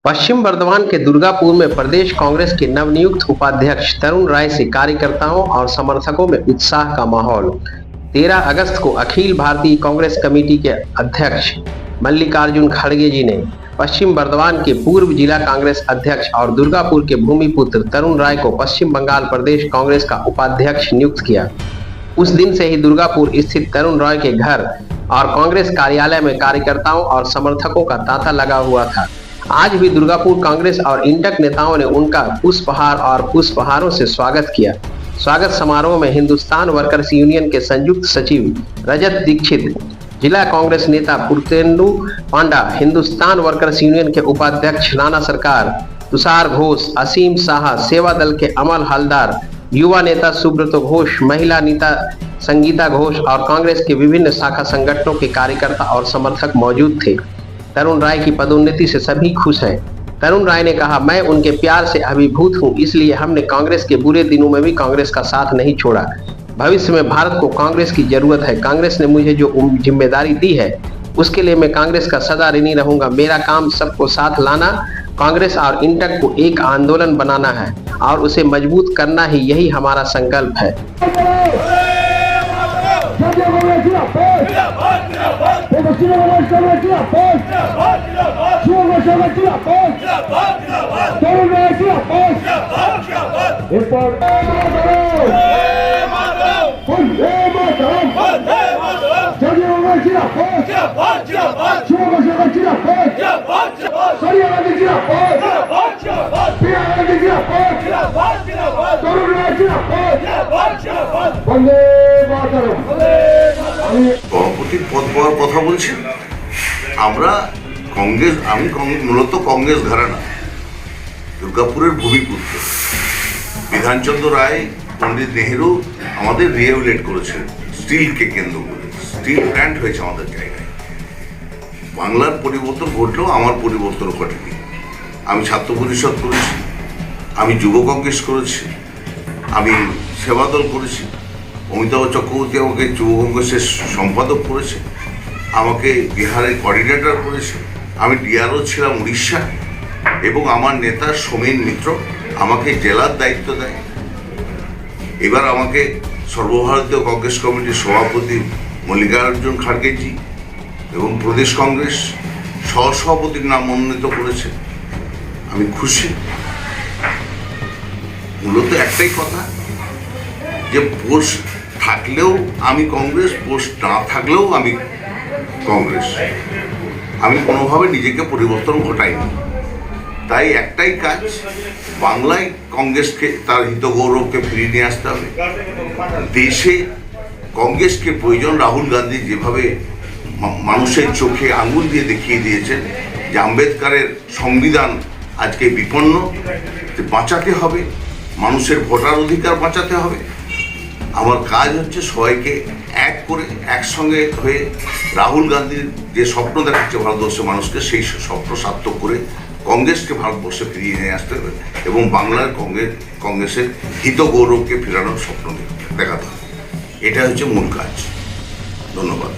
पश्चिम बर्धमान के दुर्गापुर में प्रदेश कांग्रेस के नवनियुक्त उपाध्यक्ष तरुण राय से कार्यकर्ताओं और समर्थकों में उत्साह का माहौल। 13 अगस्त को अखिल भारतीय कांग्रेस कमेटी के अध्यक्ष मल्लिकार्जुन खड़गे जी ने पश्चिम बर्धमान के पूर्व जिला कांग्रेस अध्यक्ष और दुर्गापुर के भूमिपुत्र तरुण राय को पश्चिम बंगाल प्रदेश कांग्रेस का उपाध्यक्ष नियुक्त किया। उस दिन से ही दुर्गापुर स्थित तरुण राय के घर और कांग्रेस कार्यालय में कार्यकर्ताओं और समर्थकों का तांता लगा हुआ था। आज भी दुर्गापुर कांग्रेस और इंटक नेताओं ने उनका पुष्पहार और पुष्पहारों से स्वागत किया। स्वागत समारोह में हिंदुस्तान वर्कर्स यूनियन के संयुक्त सचिव रजत दीक्षित, जिला कांग्रेस नेता पुरतेंदु पांडा, हिंदुस्तान वर्कर्स यूनियन के उपाध्यक्ष राणा सरकार, तुषार घोष, असीम शाह, सेवा दल के अमल हलदार, युवा नेता सुब्रत घोष, महिला नेता संगीता घोष और कांग्रेस के विभिन्न शाखा संगठनों के कार्यकर्ता और समर्थक मौजूद थे। तरुण राय की पदोन्नति से सभी खुश हैं। तरुण राय ने कहा, मैं उनके प्यार से अभिभूत हूं, इसलिए हमने कांग्रेस के बुरे दिनों में भी कांग्रेस का साथ नहीं छोड़ा। भविष्य में भारत को कांग्रेस की जरूरत है। कांग्रेस ने मुझे जो जिम्मेदारी दी है उसके लिए मैं कांग्रेस का सदा ऋणी रहूंगा। मेरा काम सबको साथ लाना, कांग्रेस और इंटक को एक आंदोलन बनाना है और उसे मजबूत करना ही, यही हमारा संकल्प है। সভাপতির পদ পাওয়ার কথা বলছেন। আমরা কাংগ্রেস, আমি মূলত কংগ্রেস ঘরানা, দুর্গাপুরের ভূমিপুত্র। বিধানচন্দ্র রায়, পণ্ডিত নেহেরু আমাদের রিহেবিলিটেট করেছেন স্টিলকে কেন্দ্র করে। স্টিল প্ল্যান্ট হয়েছে আমাদের জায়গায়। বাংলার পরিবর্তন ঘটলেও আমার পরিবর্তন ঘটেনি। আমি ছাত্র পরিষদ করেছি, আমি যুব কংগ্রেস করেছি, আমি সেবাদল করেছি। অমিতাভ চক্রবর্তী আমাকে যুব কংগ্রেসের সম্পাদক করেছে, আমাকে বিহারের কোঅর্ডিনেটর করেছে। আমি ডিআরও ছিলাম উড়িষ্যা, এবং আমার নেতা সোমেন মিত্র আমাকে জেলার দায়িত্ব দেয়। এবার আমাকে সর্বভারতীয় কংগ্রেস কমিটির সভাপতি মল্লিকার্জুন খাড়গেজি এবং প্রদেশ কংগ্রেস সহসভাপতির নাম মনোনীত করেছে। আমি খুশি। মূলত একটাই কথা, যে পোস্ট থাকলেও আমি কংগ্রেস, পোস্ট না থাকলেও আমি কংগ্রেস। আমি কোনোভাবে নিজেকে পরিবর্তন ঘটাইনি। তাই একটাই কাজ, বাংলায় কংগ্রেসকে তার হিত গৌরবকে ফিরিয়ে নিয়ে আসতে হবে। দেশে কংগ্রেসকে প্রয়োজন। রাহুল গান্ধী যেভাবে মানুষের চোখে আঙুল দিয়ে দেখিয়ে দিয়েছেন যে আম্বেদকরের সংবিধান আজকে বিপন্ন, বাঁচাতে হবে, মানুষের ভোটার অধিকার বাঁচাতে হবে। আমার কাজ হচ্ছে সবাইকে এক করে একসঙ্গে হয়ে রাহুল গান্ধীর যে স্বপ্ন দেখাচ্ছে ভারতবর্ষের মানুষকে, সেই স্বপ্ন সার্থক করে কংগ্রেসকে ভারতবর্ষে ফিরিয়ে নিয়ে আসতে হবে এবং বাংলার কংগ্রেসের হিত গৌরবকে ফেরানোর স্বপ্ন দেখাতে হবে। এটা হচ্ছে মূল কাজ। ধন্যবাদ।